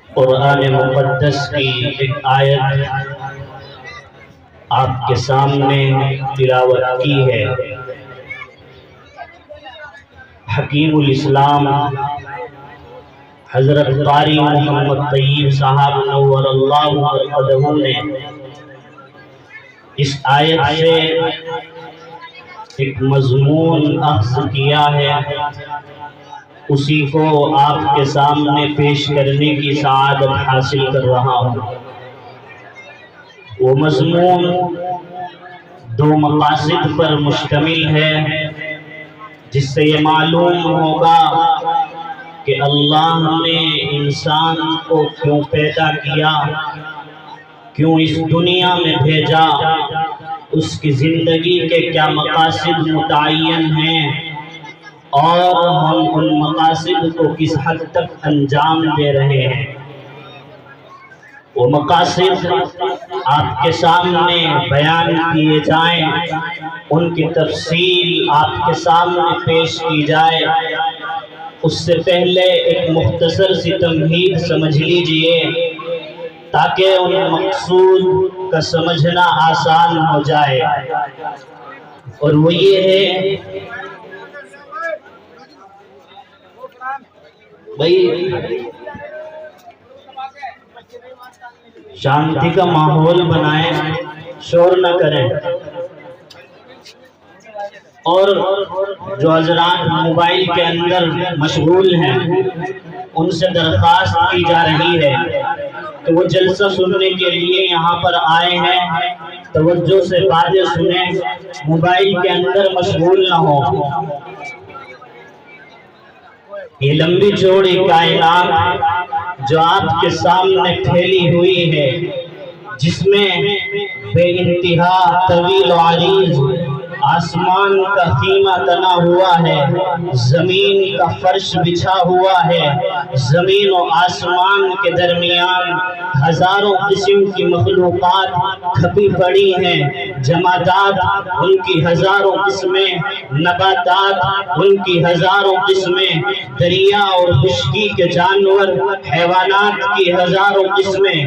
قرآن مقدس کی ایک آیت آپ کے سامنے تلاوت کی ہے۔ حکیم الاسلام حضرت قاری محمد طیب صاحب نور اللہ مرقدہ نے اس آیت سے ایک مضمون اخذ کیا ہے، اسی کو آپ کے سامنے پیش کرنے کی سعادت حاصل کر رہا ہوں۔ وہ مضمون دو مقاصد پر مشتمل ہے، جس سے یہ معلوم ہوگا کہ اللہ نے انسان کو کیوں پیدا کیا، کیوں اس دنیا میں بھیجا، اس کی زندگی کے کیا مقاصد متعین ہیں، اور ہم ان مقاصد کو کس حد تک انجام دے رہے ہیں۔ وہ مقاصد آپ کے سامنے بیان کیے جائیں، ان کی تفصیل آپ کے سامنے پیش کی جائے، اس سے پہلے ایک مختصر سی تمہید سمجھ لیجئے تاکہ ان مقصود کا سمجھنا آسان ہو جائے، اور وہ یہ ہے بھائی شانتی کا ماحول بنائیں، شور نہ کریں، اور جو حضرات موبائل کے اندر مشغول ہیں ان سے درخواست کی جا رہی ہے کہ وہ جلسہ سننے کے لیے یہاں پر آئے ہیں، توجہ سے باتیں سنیں، موبائل کے اندر مشغول نہ ہو۔ یہ لمبی چوڑی کائنات جو آپ کے سامنے پھیلی ہوئی ہے، جس میں بے انتہا طویل و عریض آسمان کا خیمہ تنا ہوا ہے، زمین کا فرش بچھا ہوا ہے، زمین و آسمان کے درمیان ہزاروں قسم کی مخلوقات کھپی پڑی ہیں، جمادات ان کی ہزاروں قسمیں، نباتات ان کی ہزاروں قسمیں، دریا اور خشکی کے جانور، حیوانات کی ہزاروں قسمیں،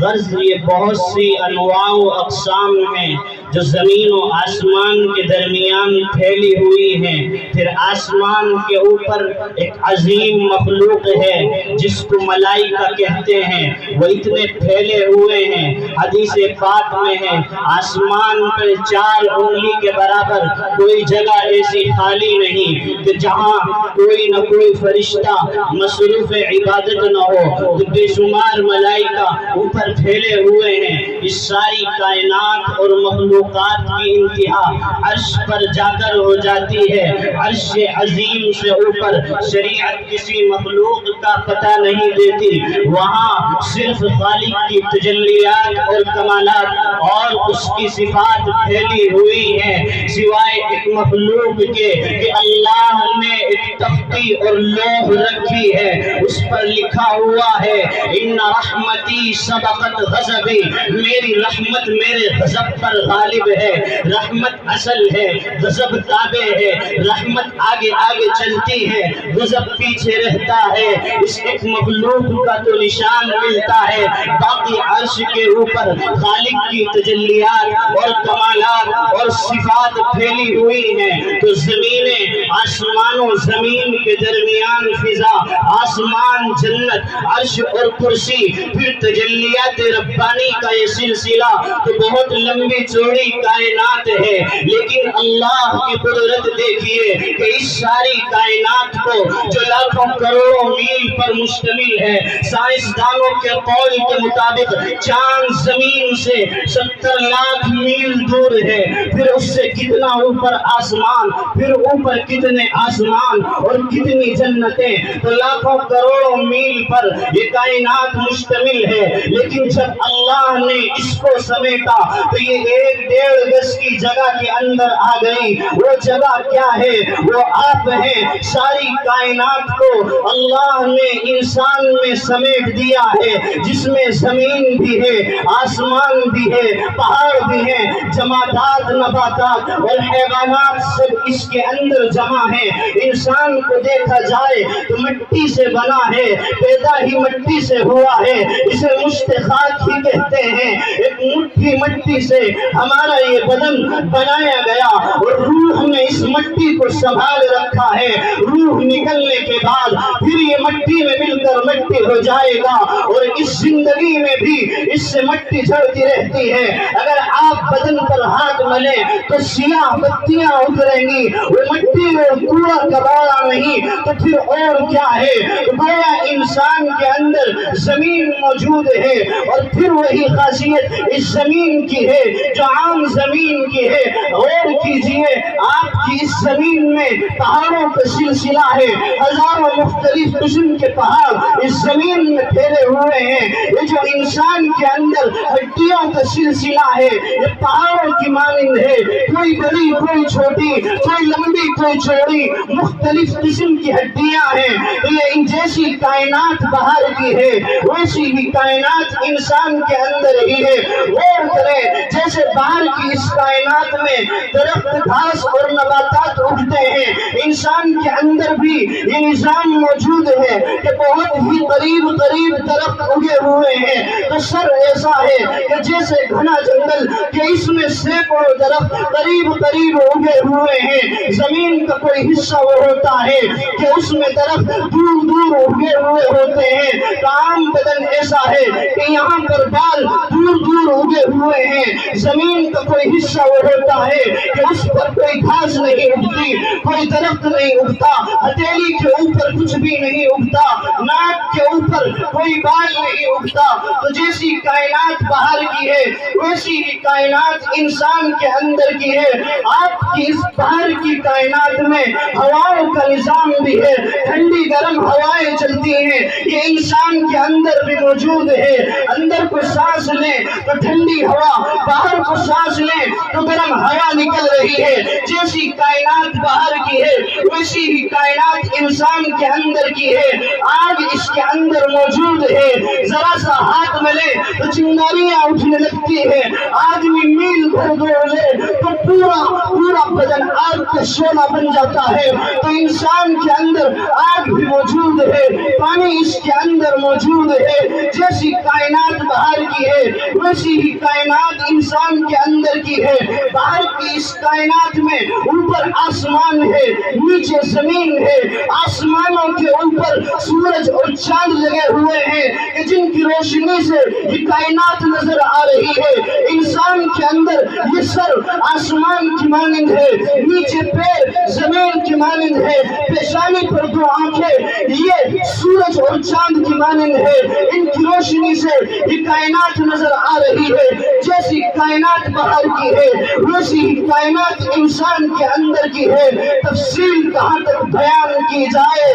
غرض یہ بہت سی انواع و اقسام ہیں جو زمین و آسمان کے درمیان پھیلی ہوئی ہیں۔ پھر آسمان کے اوپر ایک عظیم مخلوق ہے جس کو ملائکہ کہتے ہیں، وہ اتنے پھیلے ہوئے ہیں، حدیث پاک میں ہے آسمان پر 4 انگلی کے برابر کوئی جگہ ایسی خالی نہیں کہ جہاں کوئی نہ کوئی فرشتہ مصروف عبادت نہ ہو، تو بے شمار ملائکہ اوپر پھیلے ہوئے ہیں۔ اس ساری کائنات اور مخلوقات کی انتہا عرش پر جا کر ہو جاتی ہے، عرش عظیم سے اوپر شریعت کسی مخلوق کا پتہ نہیں دیتی، وہاں صرف خالق کی تجلیات اور کمالات اور اس کی صفات پھیلی ہوئی ہیں، سوائے ایک مخلوق کے کہ اللہ نے ایک تختی اور لوح رکھی ہے، اس پر لکھا ہوا ہے ان رحمتی سبقت غضبی، میری رحمت میرے غضب پر غالب ہے۔ رحمت اصل ہے، غضب تابع ہے، رحمت آگے آگے چلتی ہے، غضب پیچھے رہتا ہے۔ اس ایک مخلوق کا تو نشان ملتا ہے، باقی عرش کے اوپر خالق کی تجلیات اور کمالات اور صفات پھیلی ہوئی ہیں، تو زمینیں، آسمان و زمین کے درمیان فضا، آسمان، جنت، عرش اور کرسی، پھر تجلیات ربانی کا یہ سلسلہ تو بہت لمبی چوڑی کائنات ہے، لیکن اللہ کی قدرت دیکھیے کہ اس ساری کائنات کو جو لاکھوں کروڑوں میل پر مشتمل ہے، سائنسدانوں کے قول کے مطابق چاند زمین سے 70 لاکھ میل دور ہے، پھر اس سے کتنا اوپر آسمان، پھر اوپر کتنے آسمان اور کتنی جنتیں، تو لاکھوں کروڑوں میل پر یہ کائنات مشتمل ہے، لیکن جب اللہ نے اس کو سمیٹا تو یہ ایک 1.5 گز کی جگہ کے اندر آ گئی۔ وہ جگہ کیا ہے؟ وہ آپ ہیں۔ ساری کائنات کو اللہ نے انسان میں سمیٹ دیا ہے، جس میں زمین بھی ہے، آسمان بھی ہے، پہاڑ بھی ہیں، جمادات، نباتات اور حیوانات سب اس کے اندر جمع ہیں۔ انسان کو دیکھا جائے تو مٹی سے بنا ہے، پیدا ہی مٹی سے ہوا ہے، اسے مشت خاک ہی کہتے ہیں۔ ایک مٹھی مٹی سے ہمارا یہ بدن بنایا گیا اور روح نے اس مٹی کو سنبھال رکھا ہے۔ روح نکلنے کے بعد پھر یہ مٹی میں مل کر مٹی ہو جائے گا، اور اس زندگی میں بھی اس سے مٹی جھڑتی رہتی ہے۔ اگر آپ بدن پر ہاتھ ملیں تو سیاہ بتیاں اتریں گی، وہ مٹی اور کوڑا کباڑا نہیں تو پھر اور کیا ہے؟ گویا انسان کے اندر زمین موجود ہے، اور پھر وہی خاصیت اس زمین کی ہے جو عام زمین کی ہے۔ غور کیجئے، آپ کی اس زمین میں پہاڑوں کا سلسلہ ہے، ہزاروں مختلف قسم کے پہاڑ اس زمین میں پھیلے ہوئے ہیں۔ یہ جو انسان کے اندر ہڈیوں کا سلسلہ ہے، یہ پہاڑوں کی مانند ہے، کوئی بڑی کوئی چھوٹی، کوئی لمبی کوئی چوڑی، مختلف قسم کی ہڈیاں ہیں۔ یہ جیسی کائنات باہر کی ہے ویسی ہی کائنات انسان کے اندر ہی ہے۔ غور کریں، جیسے باہر کی اس کائنات میں درخت، گھاس اور نباتات اگتے ہیں، انسان کے اندر بھی یہ نظام موجود ہے کہ بہت ہی قریب قریب درخت اگے ہوئے ہیں۔ تو سر ایسا ہے کہ جیسے گھنا جنگل کہ اس میں سینکڑوں درخت قریب قریب اگے ہوئے ہیں۔ زمین کا کوئی حصہ وہ ہوتا ہے کہ اس میں درخت دور دور اگے ہوئے ہوتے ہیں۔ عام بدن ایسا ہے کہ یہاں پر بال دور دور اگے ہوئے ہیں۔ زمین کا کوئی حصہ وہ ہوتا ہے کہ اس پر کوئی گھاس نہیں اگتی، کوئی درخت نہیں اگتا، ہتھیلی کے اوپر کچھ بھی نہیں اگتا، ناک کے اوپر کوئی بال نہیں اگتا۔ تو جیسی کائنات باہر کی ہے ویسی ہی کائنات انسان کے اندر کی ہے۔ آپ کی اس باہر کی کائنات میں ہواؤں کا نظام بھی ہے، ٹھنڈی گرم ہوائیں چلتی ہیں، یہ انسان کے اندر بھی موجود ہے۔ اندر کو سانس لیں تو ٹھنڈی ہوا، باہر کو سانس لیں تو گرم ہوا نکل رہی ہے۔ جیسی کائنات باہر کی ہے ویسی ہی کائنات انسان کے اندر کی ہے۔ آگ اس کے اندر موجود ہے، ذرا سا ہاتھ ملے تو چنگاریاں اٹھنے لگتی ہے، آدمی میل بھر دوڑ لے تو پورا بدن آگ کا شعلہ بن جاتا ہے۔ تو انسان کے اندر آگ بھی موجود ہے، پانی اس کے اندر موجود ہے۔ جیسی کائنات باہر کی ہے ویسی ہی کائنات انسان کے اندر کی ہے۔ باہر کی اس کائنات میں اوپر آسمان ہے، نیچے زمین ہے، آسمانوں کے اوپر سورج اور چاند لگے ہوئے ہیں کہ جن کی روشنی سے یہ کائنات نظر آ رہی ہے۔ انسان کے اندر یہ سر آسمان کی مانند ہے، نیچے پیر زمین کی مانند ہے، پیشانی پر 2 آنکھیں یہ سورج اور چاند کی مانند ہے، ان کی روشنی سے یہ کائنات نظر آ رہی ہے۔ جیسی کائنات باہر کی ہے ویسی ہی کائنات انسان کے اندر کی ہے۔ تفصیل کہاں تک بیان کی جائے،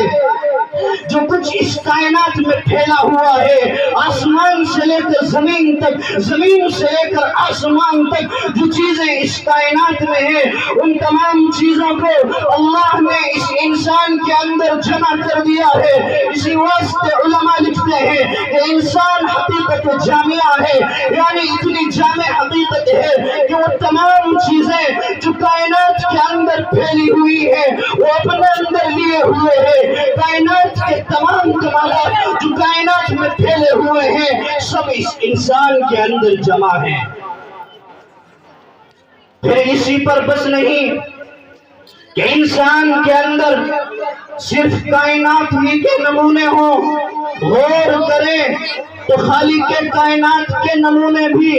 جو کچھ اس کائنات میں پھیلا ہوا ہے، آسمان سے لے کر زمین تک، زمین سے لے کر آسمان تک جو چیزیں اس کائنات میں ہیں، ان تمام چیزوں کو اللہ نے اس انسان کے اندر جمع کر دیا ہے۔ اسی واسطے علماء لکھتے ہیں کہ انسان حقیقت جامعہ ہے، یعنی اتنی جامع حقیقت ہے کہ وہ تمام چیزیں جو کائنات کے اندر پھیلی ہوئی ہے وہ اپنے اندر لیے ہوئے ہیں۔ کائنات کے تمام کمالات جو کائنات میں پھیلے ہوئے ہیں سب اس انسان کے اندر جمع ہیں۔ پھر اسی پر بس نہیں کہ انسان کے اندر صرف کائنات ہی کے نمونے ہوں، غور کریں تو خالق کائنات کے نمونے بھی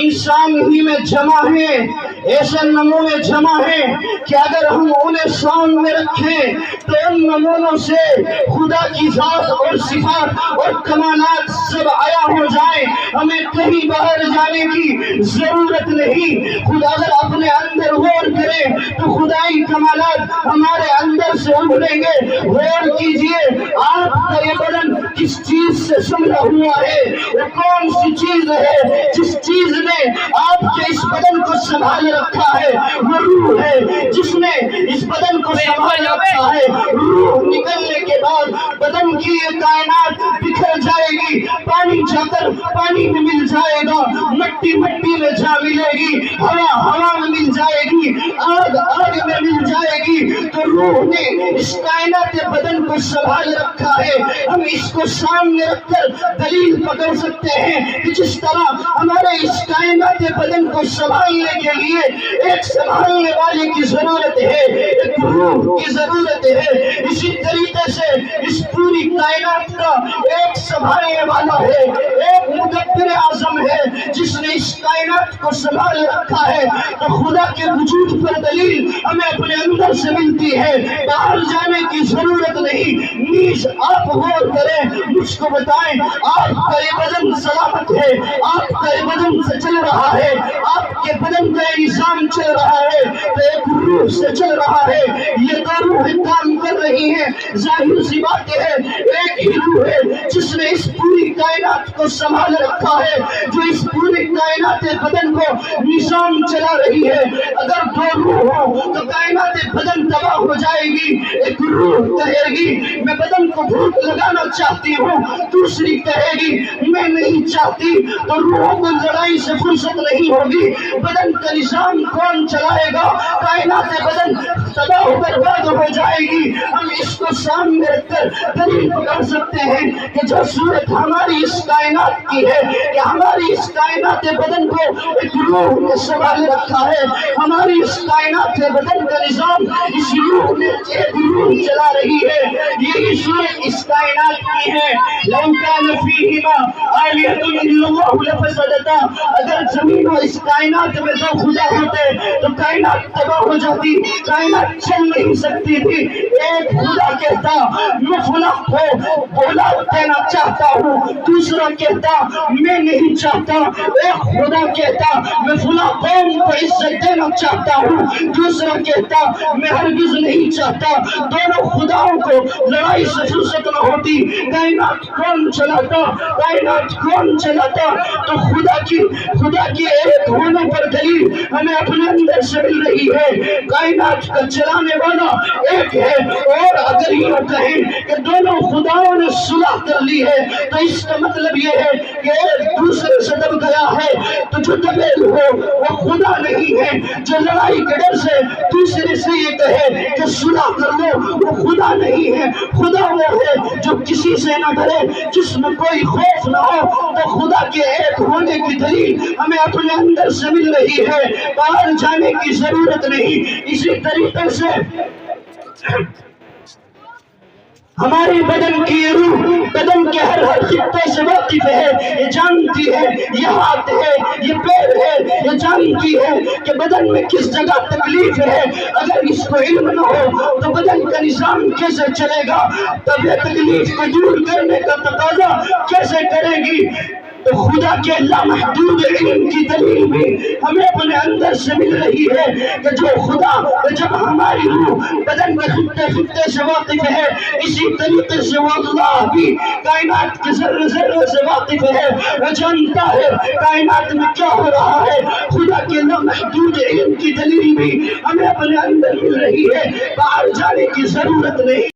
انسان ہی میں جمع ہیں۔ ایسے نمونے جمع ہیں کہ اگر ہم انہیں سامنے میں رکھیں تو ان نمونوں سے خدا کی ذات اور صفات اور کمالات سب عیاں ہو جائیں، ہمیں کہیں باہر جانے کی ضرورت نہیں۔ خدا اگر اپنے اندر غور کرے تو خدائی کمالات ہمارے اندر سے ابھریں گے۔ غور کیجئے، آپ کا یہ بدن کس چیز سے شملہ ہوا ہے، وہ کون سی چیز ہے جس چیز نے آپ کے اس بدن کو سنبھال رکھا ہے، وہ روح ہے جس نے اس بدن کو سنبھال رکھا ہے۔ روح نکلنے کے بعد بدن کی یہ کائنات بکھر جائے گی، پانی جا کر پانی میں مل جائے گا، مٹی مٹی میں جا ملے گی، ہوا ہوا میں مل جائے گی، آگ آگ میں مل جائے گی۔ تو روح نے اس کائنات بدن کو سنبھال رکھا ہے۔ ہم اس کو سامنے رکھ کر دلیل پکڑ سکتے ہیں کہ جس طرح ہمارے اس کائنات بدن کو سنبھالنے کے لیے ایک سنبھالنے والے کی ضرورت ہے، ایک روح کی ضرورت ہے، اسی طریقے سے اس پوری کائنات کا ایک سنبھالنے والا ہے، ایک مدبر اعظم ہے جس نے اس کائنات کو سنبھال رکھا ہے۔ تو خدا کے وجود پر دلیل ہمیں اپنے اندر سے ملتی ہے، باہر جانے کی ضرورت نہیں۔ نیز آپ غور کریں، مجھ کو بتائیں، آپ کا یہ بدن سلامت ہے، آپ کا یہ بدن سے چل رہا ہے، آپ کے بدن کا یہ نظام چل رہا ہے تو ایک روح سے چل رہا ہے۔ یہ دو روحیں کام کر رہی ہیں، ظاہر سی بات ہے ایک ہی روح ہے جس نے اس پوری کائنات کو سنبھال رکھا ہے، جو اس پوری کائنات بدن کو نظام چلا رہی ہے۔ اگر دو روح ہو تو کائنات بدن تباہ ہو جائے گی۔ ایک روح کہے گی میں بدن کو بھوک لگانا چاہتی ہوں، دوسری کہے گی میں نہیں چاہتی، تو روحوں کو لڑائی سے فرصت نہیں ہوگی۔ بدن کا نظام کون چلائے گا؟ کائنات بدن تباہ و برباد ہو جائے گی۔ ہم اس کو سامنے رکھ کر دلیل پکڑ سکتے ہیں کہ جو صورت ہماری اس کائنات کی ہے کہ ہماری اس کائنات بدن کو ایک روح نے سنبھال رکھا ہے، ہماری اس کائنات بدن کا نظام اس روح نے ایک روح چلا رہی ہے۔ یہی صورت اس کائنات کی ہے۔ لو کان فیہما آلہۃ الا اللہ لفسدتا، اگر زمین و اس کائنات میں دو خدا ہوتے تو کائنات تباہ ہو جاتی، کائنات چل نہیں سکتی تھی۔ ایک خدا کہتا میں فلاں کو اولاد دینا چاہتا ہوں، دوسرا کہتا میں نہیں چاہتا۔ ایک خدا کہتا میں فلاں قوم کو عزت دینا چاہتا ہوں، دوسرا کہتا میں ہرگز نہیں چاہتا۔ دونوں خداؤں کو لڑائی سے فرصت نہ ہوتی۔ کائنات کون چلاتا؟ کائنات کون چلاتا؟ تو خدا کی ایک ہونے پر دلیل ہمیں اپنے اندر سے مل رہی ہے۔ کائنات کا چلانے والا ایک ہے، اور اگر یہ کہیں کہ دونوں خداؤں نے صلح کر لی ہے تو اس کا مطلب یہ ہے کہ ایک دوسرے سے دب گیا ہے، تو جو دبے ہو وہ خدا نہیں ہے۔ جو لڑائی کے ڈر سے دوسرے سے یہ کہے کہ صلح کر لو، وہ خدا نہیں ہے۔ خدا وہ ہے جو کسی سے نہ ڈرے، جس میں کوئی خوف نہ ہو۔ تو خدا کے ایک ہونے کی دلیل ہمیں اپنے اندر سے مل رہی ہے، باہر جانے کی ضرورت نہیں۔ اسی طریقے سے ہماری بدن کی روح بدن کے ہر خطے سے واقف ہے، یہ جانتی ہے، یہ ہاتھ ہے، یہ پیر ہے، یہ جانتی ہے کہ بدن میں کس جگہ تکلیف ہے۔ اگر اس کو علم نہ ہو تو بدن کا نظام کیسے چلے گا؟ تب یہ تکلیف کو دور کرنے کا تقاضا کیسے کرے گی؟ تو خدا کے لامحدود علم کی دلیل بھی ہمیں اپنے اندر سے مل رہی ہے کہ جو خدا جب ہماری روح بدن کے خطے خطے سے واقف ہے، اسی طریقے سے وہ اللہ بھی کائنات کے ذرے ذرے سے واقف ہے، وہ جانتا ہے کائنات میں کیا ہو رہا ہے۔ خدا کے لامحدود علم کی دلیل بھی ہمیں اپنے اندر مل رہی ہے، باہر جانے کی ضرورت نہیں۔